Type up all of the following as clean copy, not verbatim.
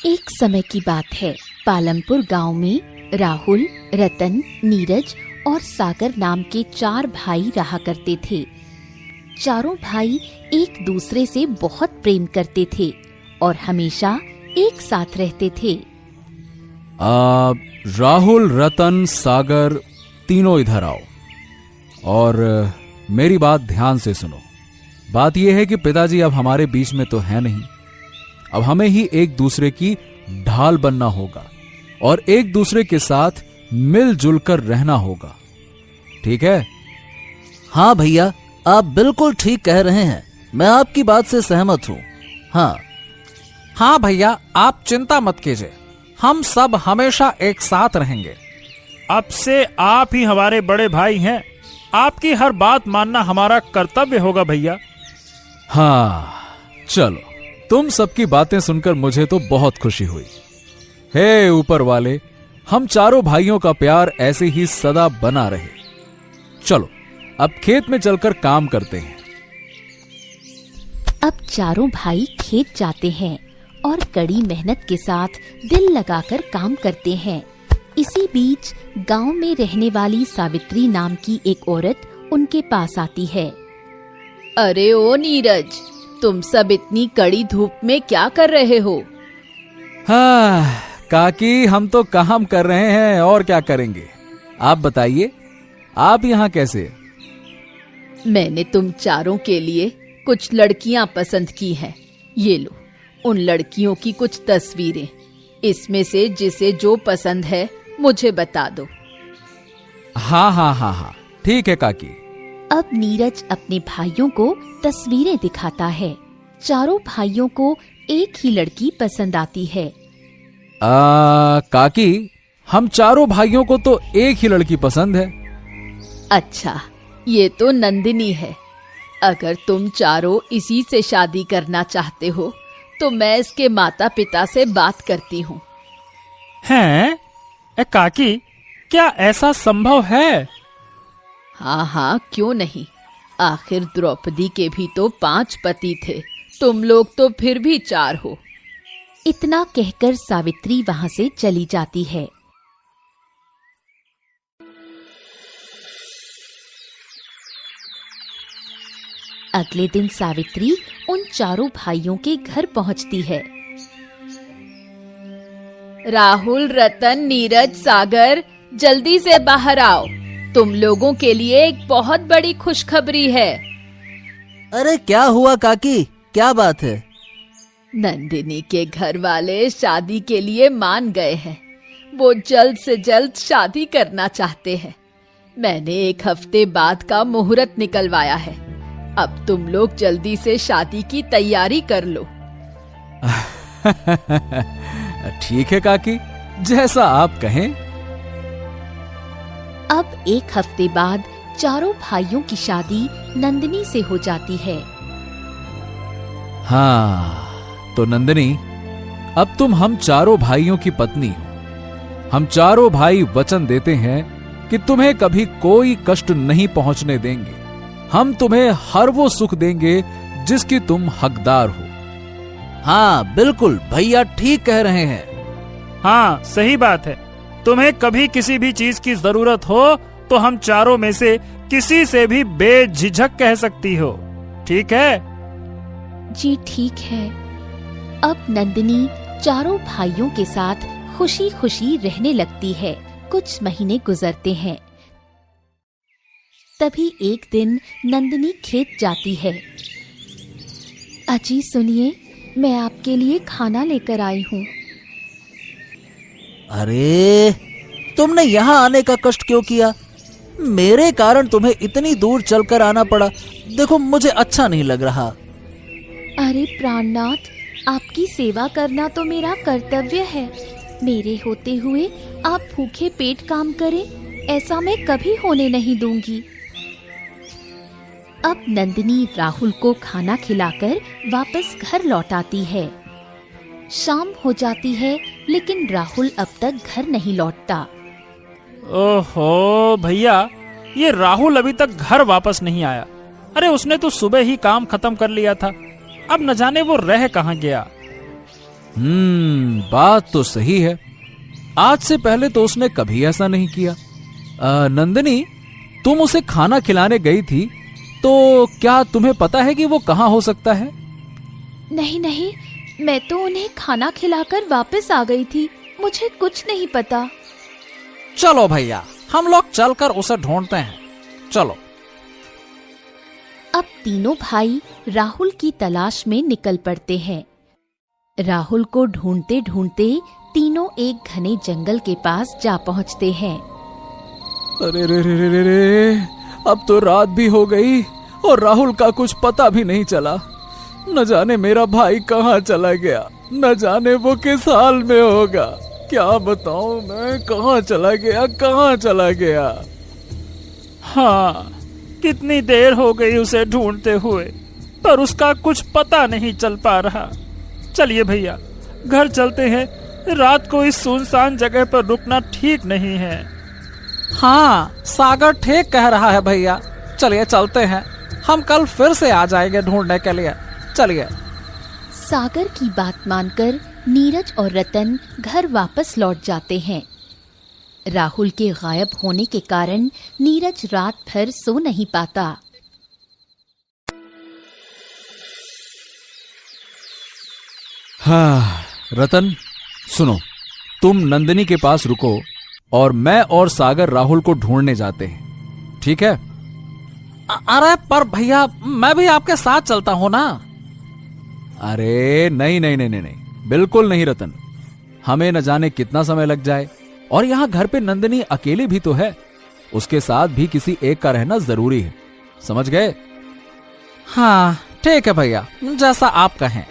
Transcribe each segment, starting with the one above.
एक समय की बात है। पालमपुर गांव में राहुल, रतन, नीरज और सागर नाम के 4 भाई रहा करते थे। चारों भाई एक दूसरे से बहुत प्रेम करते थे और हमेशा एक साथ रहते थे। राहुल, रतन, सागर, तीनों इधर आओ और मेरी बात ध्यान से सुनो। बात यह है कि पिताजी अब हमारे बीच में तो है नहीं। अब हमें ही एक दूसरे की ढाल बनना होगा और एक दूसरे के साथ मिलजुल कर रहना होगा, ठीक है? हाँ भैया, आप बिल्कुल ठीक कह रहे हैं। मैं आपकी बात से सहमत हूँ। हाँ भैया, आप चिंता मत कीजिए, हम सब हमेशा एक साथ रहेंगे। अब से आप ही हमारे बड़े भाई हैं, आपकी हर बात मानना हमारा कर्तव्य होगा भैया। हाँ, चलो, तुम सबकी बातें सुनकर मुझे तो बहुत खुशी हुई। हे ऊपर वाले, हम चारों भाइयों का प्यार ऐसे ही सदा बना रहे। चलो अब खेत में चलकर काम करते हैं। अब चारों भाई खेत जाते हैं और कड़ी मेहनत के साथ दिल लगाकर काम करते हैं। इसी बीच गांव में रहने वाली सावित्री नाम की एक औरत उनके पास आती है। अरे ओ नीरज, तुम सब इतनी कड़ी धूप में क्या कर रहे हो? हाँ काकी, हम तो काम कर रहे हैं और क्या करेंगे। आप बताइए, आप यहाँ कैसे? मैंने तुम चारों के लिए कुछ लड़कियां पसंद की हैं। ये लो, उन लड़कियों की कुछ तस्वीरें। इसमें से जिसे जो पसंद है मुझे बता दो। हाँ, ठीक है काकी। अब नीरज अपने भाइयों को तस्वीरें दिखाता है। चारों भाइयों को एक ही लड़की पसंद आती है। काकी, हम चारों भाइयों को तो एक ही लड़की पसंद है। अच्छा, ये तो नंदिनी है। अगर तुम चारों इसी से शादी करना चाहते हो तो मैं इसके माता पिता से बात करती हूँ। हैं? काकी, क्या ऐसा संभव है? हाँ, क्यों नहीं। आखिर द्रौपदी के भी तो 5 पति थे, तुम लोग तो फिर भी 4 हो। इतना कहकर सावित्री वहां से चली जाती है। अगले दिन सावित्री उन चारों भाइयों के घर पहुंचती है। राहुल, रतन, नीरज, सागर, जल्दी से बाहर आओ। तुम लोगों के लिए एक बहुत बड़ी खुशखबरी है। अरे क्या हुआ काकी, क्या बात है? नंदिनी के घर वाले शादी के लिए मान गए हैं। वो जल्द से जल्द शादी करना चाहते हैं। मैंने 1 हफ्ते बाद का मुहूर्त निकलवाया है। अब तुम लोग जल्दी से शादी की तैयारी कर लो। ठीक है काकी, जैसा आप कहें। अब 1 हफ्ते बाद चारों भाइयों की शादी नंदिनी से हो जाती है। हाँ तो नंदिनी, अब तुम हम चारों भाइयों की पत्नी हो। हम चारों भाई वचन देते हैं कि तुम्हें कभी कोई कष्ट नहीं पहुंचने देंगे। हम तुम्हें हर वो सुख देंगे जिसकी तुम हकदार हो। हाँ बिल्कुल, भैया ठीक कह रहे हैं। हाँ, सही बात है। तुम्हें कभी किसी भी चीज की जरूरत हो तो हम चारों में से किसी से भी बेझिझक कह सकती हो, ठीक है? जी ठीक है। अब नंदिनी चारों भाइयों के साथ खुशी खुशी रहने लगती है। कुछ महीने गुजरते हैं। तभी एक दिन नंदिनी खेत जाती है। अजी सुनिए, मैं आपके लिए खाना लेकर आई हूँ। अरे तुमने यहाँ आने का कष्ट क्यों किया? मेरे कारण तुम्हें इतनी दूर चलकर आना पड़ा। देखो, मुझे अच्छा नहीं लग रहा। अरे प्राणनाथ, आपकी सेवा करना तो मेरा कर्तव्य है। मेरे होते हुए आप भूखे पेट काम करें, ऐसा मैं कभी होने नहीं दूंगी। अब नंदिनी राहुल को खाना खिलाकर वापस घर लौट आती है। शाम हो जाती है लेकिन राहुल अब तक घर नहीं लौटता। ओहो भैया, ये राहुल अभी तक घर वापस नहीं आया। अरे उसने तो सुबह ही काम खत्म कर लिया था, अब न जाने वो रह कहाँ गया। बात तो सही है। आज से पहले तो उसने कभी ऐसा नहीं किया। नंदिनी, तुम उसे खाना खिलाने गई थी, तो क्या तुम्हें पता है कि वो कहाँ हो सकता है? नहीं नहीं, मैं तो उन्हें खाना खिलाकर वापस आ गई थी, मुझे कुछ नहीं पता। चलो भैया, हम लोग चलकर उसे ढूंढते हैं, चलो। अब तीनों भाई राहुल की तलाश में निकल पड़ते हैं। राहुल को ढूंढते ढूंढते तीनों एक घने जंगल के पास जा पहुंचते हैं। अरे रे रे रे रे, अब तो रात भी हो गई और राहुल का कुछ पता भी नहीं चला। न जाने मेरा भाई कहाँ चला गया, न जाने वो किस हाल में होगा। क्या बताऊं मैं, कहाँ चला गया। हाँ, कितनी देर हो गई उसे ढूंढते हुए, पर उसका कुछ पता नहीं चल पा रहा। चलिए भैया, घर चलते हैं, रात को इस सुनसान जगह पर रुकना ठीक नहीं है। हाँ, सागर ठीक कह रहा है भैया, चलिए चलते हैं, हम कल फिर से आ जाएंगे ढूंढने के लिए, चलिए। सागर की बात मानकर नीरज और रतन घर वापस लौट जाते हैं। राहुल के गायब होने के कारण नीरज रात भर सो नहीं पाता। हाँ, रतन सुनो, तुम नंदिनी के पास रुको और मैं और सागर राहुल को ढूंढने जाते हैं, ठीक है? अरे पर भैया, मैं भी आपके साथ चलता हूँ ना। अरे नहीं नहीं नहीं नहीं नहीं, बिल्कुल नहीं रतन, हमें न जाने कितना समय लग जाए, और यहाँ घर पे नंदिनी अकेली भी तो है, उसके साथ भी किसी एक का रहना जरूरी है, समझ गए? हाँ ठीक है भैया, जैसा आप कहें।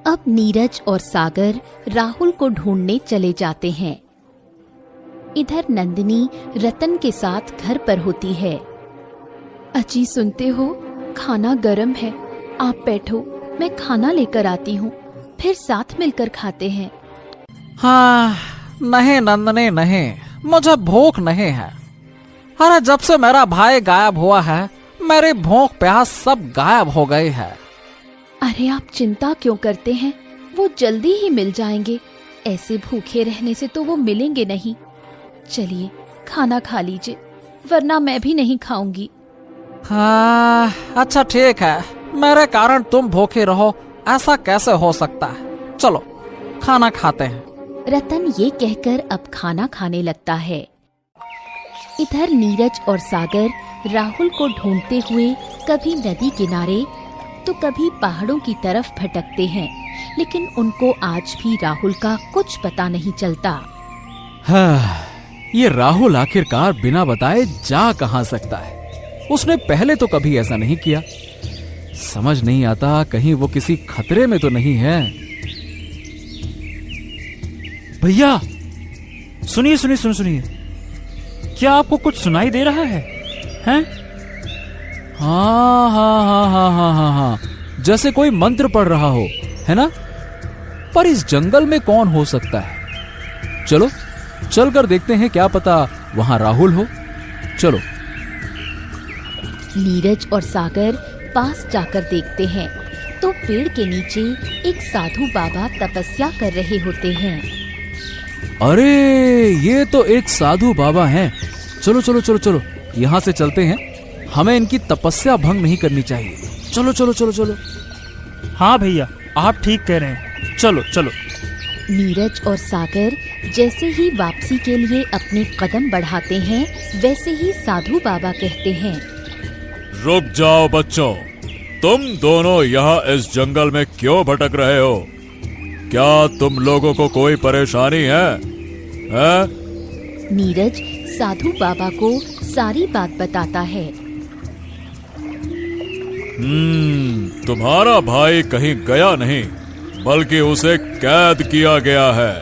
अब नीरज और सागर राहुल को ढूंढने चले जाते हैं। इधर नंदिनी रतन के साथ घर पर होती है। अजी सुनते हो, खाना गरम है, आप बैठो, मैं खाना लेकर आती हूँ, फिर साथ मिलकर खाते हैं। हाँ नहीं नंदनी नहीं, मुझे भूख नहीं है। अरे जब से मेरा भाई गायब हुआ है, मेरी भूख प्यास सब गायब हो गई है। अरे आप चिंता क्यों करते हैं, वो जल्दी ही मिल जाएंगे, ऐसे भूखे रहने से तो वो मिलेंगे नहीं। चलिए खाना खा लीजिए, वरना मैं भी नहीं खाऊंगी। हाँ अच्छा ठीक है, मेरे कारण तुम भूखे रहो, ऐसा कैसे हो सकता है, चलो खाना खाते हैं। रतन ये कहकर अब खाना खाने लगता है। इधर नीरज और सागर राहुल को ढूंढते हुए कभी नदी किनारे तो कभी पहाड़ों की तरफ भटकते हैं, लेकिन उनको आज भी राहुल का कुछ पता नहीं चलता। हाँ, ये राहुल आखिरकार बिना बताए जा कहां सकता है? उसने पहले तो कभी ऐसा नहीं किया। समझ नहीं आता कहीं वो किसी खतरे में तो नहीं है। भैया सुनिए सुनिए सुनिए सुनिए, क्या आपको कुछ सुनाई दे रहा है? हैं? हाँ हाँ हाँ हाँ हाँ हाँ हाँ, जैसे कोई मंत्र पढ़ रहा हो, है ना? पर इस जंगल में कौन हो सकता है? चलो चलकर देखते हैं, क्या पता वहां राहुल हो। चलो। नीरज और सागर पास जाकर देखते हैं तो पेड़ के नीचे एक साधु बाबा तपस्या कर रहे होते हैं। अरे ये तो एक साधु बाबा हैं। चलो चलो चलो चलो, यहाँ से चलते हैं, हमें इनकी तपस्या भंग नहीं करनी चाहिए। चलो चलो चलो चलो। हाँ भैया, आप ठीक कह रहे हैं, चलो चलो। नीरज और सागर जैसे ही वापसी के लिए अपने कदम बढ़ाते हैं, वैसे ही साधु बाबा कहते हैं, रुक जाओ बच्चों, तुम दोनों यहाँ इस जंगल में क्यों भटक रहे हो? क्या तुम लोगों को कोई परेशानी है? नीरज साधु बाबा को सारी बात बताता है। तुम्हारा भाई कहीं गया नहीं, बल्कि उसे कैद किया गया है।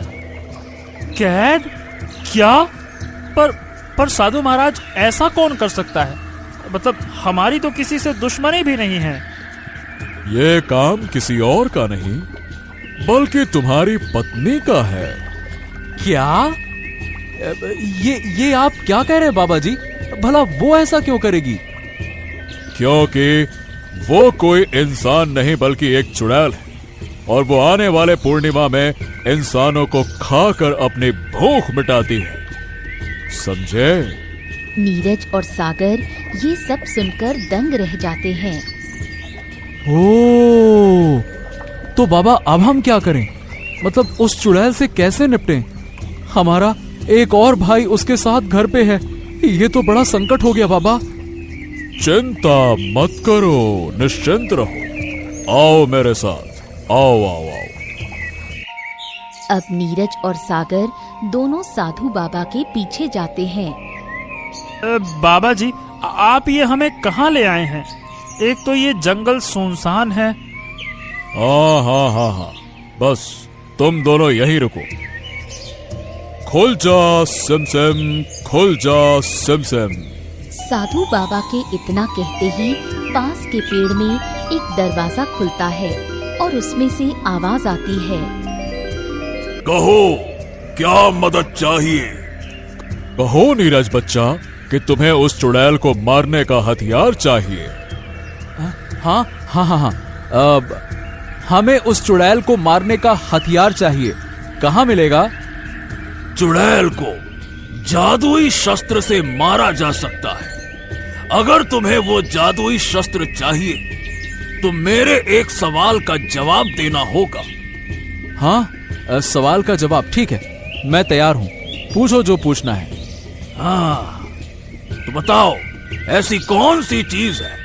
कैद? क्या? पर साधु महाराज, ऐसा कौन कर सकता है? मतलब हमारी तो किसी से दुश्मनी भी नहीं है। ये काम किसी और का नहीं, बल्कि तुम्हारी पत्नी का है। क्या? ये आप क्या कह रहे हैं बाबा जी? भला वो ऐसा क्यों करेगी? क्योंकि वो कोई इंसान नहीं बल्कि एक चुड़ैल है, और वो आने वाले पूर्णिमा में इंसानों को खाकर अपनी भूख मिटाती है, समझे? नीरज और सागर ये सब सुनकर दंग रह जाते हैं। ओ, तो बाबा अब हम क्या करें? मतलब उस चुड़ैल से कैसे निपटें? हमारा एक और भाई उसके साथ घर पे है, ये तो बड़ा संकट हो गया बाबा। चिंता मत करो, निश्चिंत रहो। आओ मेरे साथ, आओ आओ आओ। अब नीरज और सागर दोनों साधु बाबा के पीछे जाते हैं। बाबा जी, आप ये हमें कहाँ ले आए हैं? एक तो ये जंगल सुनसान है। हाँ, बस तुम दोनों यहीं रुको। खुल जा सिमसिम, खुल जा सिमसिम। साधु बाबा के इतना कहते ही पास के पेड़ में एक दरवाजा खुलता है और उसमें से आवाज आती है। कहो, क्या मदद चाहिए? कहो नीरज बच्चा कि तुम्हें उस चुड़ैल को मारने का हथियार चाहिए। हाँ हाँ हाँ हाँ, अब हमें उस चुड़ैल को मारने का हथियार चाहिए, कहाँ मिलेगा? चुड़ैल को जादुई शस्त्र से मारा जा सकता है। अगर तुम्हें वो जादुई शस्त्र चाहिए तो मेरे एक सवाल का जवाब देना होगा। हाँ, सवाल का जवाब, ठीक है, मैं तैयार हूँ, पूछो जो पूछना है। हाँ, तो बताओ, ऐसी कौन सी चीज है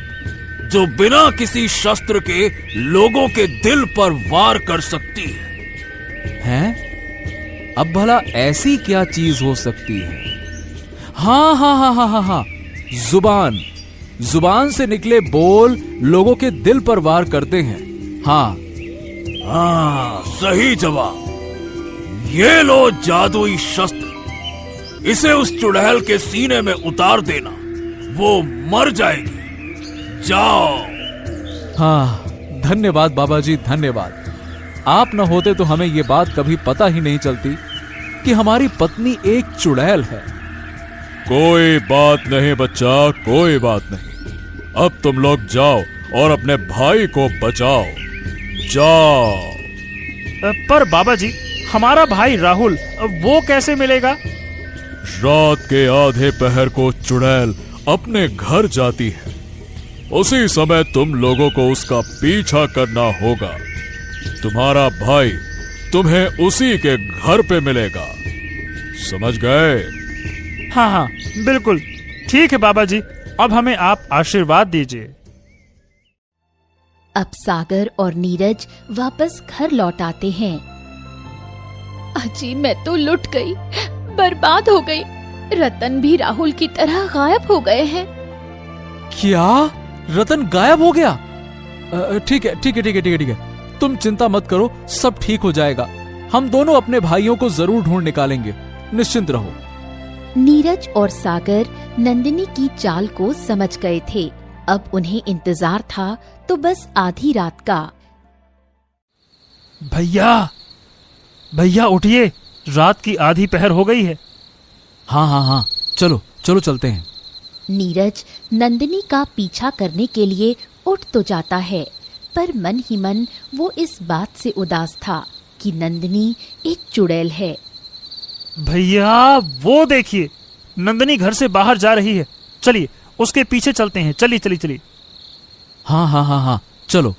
जो बिना किसी शस्त्र के लोगों के दिल पर वार कर सकती है? हैं? अब भला ऐसी क्या चीज हो सकती है? हाँ हाँ हाँ हाँ हाँ हाँ, जुबान। जुबान से निकले बोल लोगों के दिल पर वार करते हैं। हाँ हाँ, सही जवाब। ये लो जादुई शस्त्र, इसे उस चुड़ैल के सीने में उतार देना, वो मर जाएगी। जाओ। हाँ, धन्यवाद बाबा जी, धन्यवाद। आप न होते तो हमें ये बात कभी पता ही नहीं चलती कि हमारी पत्नी एक चुड़ैल है। कोई बात नहीं बच्चा, कोई बात नहीं। अब तुम लोग जाओ और अपने भाई को बचाओ, जाओ। पर बाबा जी, हमारा भाई राहुल, वो कैसे मिलेगा? रात के आधे पहर को चुड़ैल अपने घर जाती है, उसी समय तुम लोगों को उसका पीछा करना होगा। तुम्हारा भाई तुम्हें उसी के घर पे मिलेगा, समझ गए? हाँ हाँ, बिल्कुल ठीक है बाबा जी, अब हमें आप आशीर्वाद दीजिए। अब सागर और नीरज वापस घर लौट आते हैं। अजी, मैं तो लुट गई, बर्बाद हो गई। रतन भी राहुल की तरह गायब हो गए हैं। क्या? रतन गायब हो गया? ठीक है ठीक है ठीक है ठीक है ठीक है, तुम चिंता मत करो, सब ठीक हो जाएगा। हम दोनों अपने भाइयों को जरूर ढूंढ निकालेंगे, निश्चिंत रहो। नीरज और सागर नंदिनी की चाल को समझ गए थे। अब उन्हें इंतजार था तो बस आधी रात का। भैया, भैया उठिए, रात की आधी पहर हो गई है। हाँ हाँ हाँ, चलो चलो चलते हैं। नीरज नंदिनी का पीछा करने के लिए उठ तो जाता है, पर मन ही मन वो इस बात से उदास था कि नंदिनी एक चुड़ैल है। भैया वो देखिए, नंदिनी घर से बाहर जा रही है, चलिए उसके पीछे चलते हैं। चलिए चलिए चलिए। हाँ हाँ हाँ हाँ, चलो।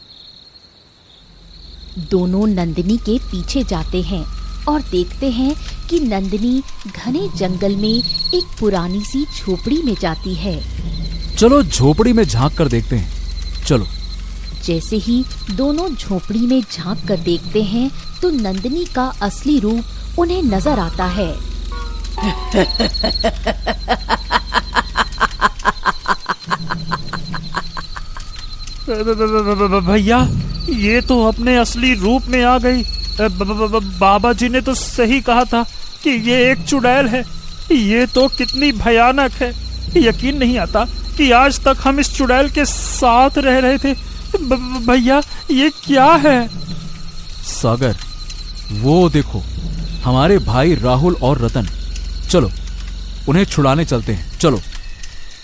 दोनों नंदिनी के पीछे जाते हैं और देखते हैं कि नंदिनी घने जंगल में एक पुरानी सी झोपड़ी में जाती है। चलो झोपड़ी में झांक कर देखते हैं, चलो। जैसे ही दोनों झोपड़ी में झांक कर देखते हैं तो नंदिनी का असली रूप उन्हें नजर आता है। भैया, ये तो अपने असली रूप में आ गई। बाबा जी ने तो सही कहा था कि ये एक चुड़ैल है। ये तो कितनी भयानक है। यकीन नहीं आता कि आज तक हम इस चुड़ैल के साथ रह रहे थे। भैया, ये क्या है? सागर, वो देखो, हमारे भाई राहुल और रतन। चलो उन्हें छुड़ाने चलते हैं, चलो।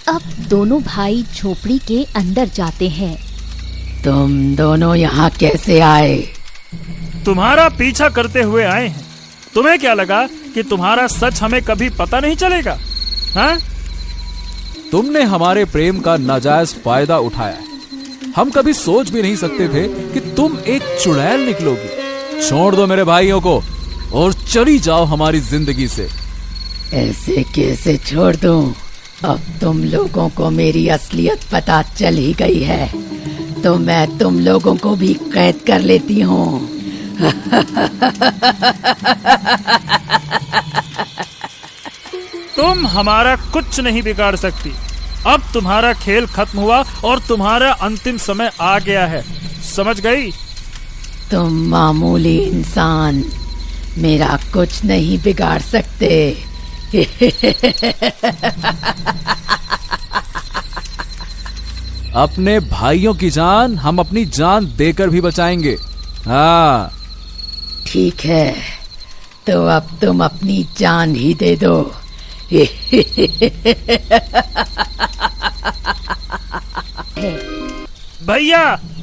अब दोनों भाई झोपड़ी के अंदर जाते हैं। तुम दोनों यहाँ कैसे आए? तुम्हारा पीछा करते हुए आए हैं। तुम्हें क्या लगा कि तुम्हारा सच हमें कभी पता नहीं चलेगा? हाँ? तुमने हमारे प्रेम का नाजायज फायदा उठाया है। हम कभी सोच भी नहीं सकते थे कि तुम एक चुड़ैल निकलोगी। छोड़ दो मेरे भाइयों को और चली जाओ हमारी जिंदगी से। ऐसे कैसे छोड़ दूं? अब तुम लोगों को मेरी असलियत पता चल ही गई है, तो मैं तुम लोगों को भी कैद कर लेती हूँ। तुम हमारा कुछ नहीं बिगाड़ सकती। अब तुम्हारा खेल खत्म हुआ और तुम्हारा अंतिम समय आ गया है। समझ गई? तुम मामूली इंसान मेरा कुछ नहीं बिगाड़ सकते। अपने भाइयों की जान हम अपनी जान देकर भी बचाएंगे। हाँ, ठीक है, तो अब तुम अपनी जान ही दे दो। भैया,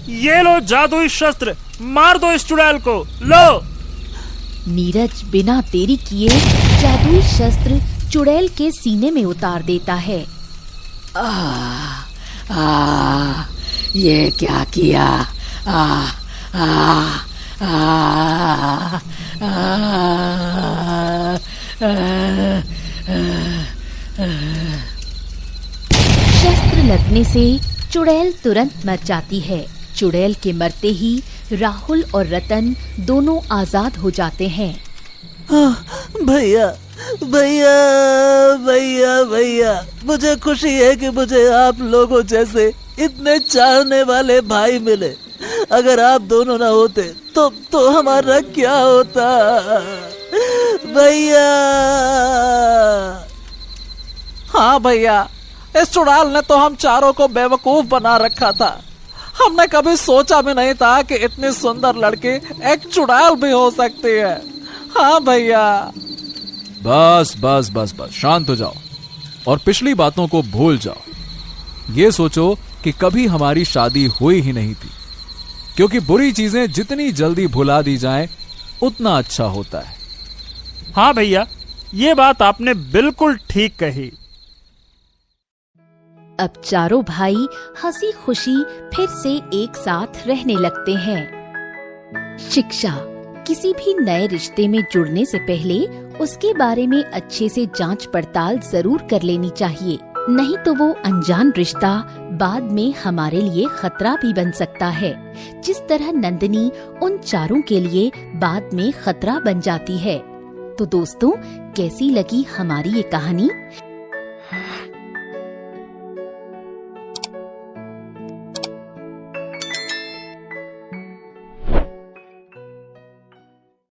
ये लो जादुई शस्त्र, मार दो इस चुड़ैल को। लो। नीरज बिना देरी किए जादुई शस्त्र चुड़ैल के सीने में उतार देता है। ये क्या किया? शस्त्र लगने से चुड़ैल तुरंत मर जाती है। चुड़ैल के मरते ही राहुल और रतन दोनों आजाद हो जाते हैं। भैया भैया भैया भैया, मुझे खुशी है कि मुझे आप लोगों जैसे इतने चाहने वाले भाई मिले। अगर आप दोनों ना होते तो हमारा क्या होता? भैया। हाँ भैया, इस चुड़ैल ने तो हम चारों को बेवकूफ बना रखा था। हमने कभी सोचा भी नहीं था कि इतने सुंदर लड़के एक चुड़ैल भी हो सकते हैं। हाँ भैया। बस बस बस बस, शांत हो जाओ और पिछली बातों को भूल जाओ। ये सोचो कि कभी हमारी शादी हुई ही नहीं थी, क्योंकि बुरी चीजें जितनी जल्दी भुला दी जाएं, उतना अच्छा होता है। हाँ भैया, ये बात आपने बिल्कुल ठीक कही। अब चारों भाई हंसी खुशी फिर से एक साथ रहने लगते हैं। शिक्षा, किसी भी नए रिश्ते में जुड़ने से पहले उसके बारे में अच्छे से जांच पड़ताल जरूर कर लेनी चाहिए, नहीं तो वो अनजान रिश्ता बाद में हमारे लिए खतरा भी बन सकता है, जिस तरह नंदिनी उन चारों के लिए बाद में खतरा बन जाती है। तो दोस्तों, कैसी लगी हमारी ये कहानी?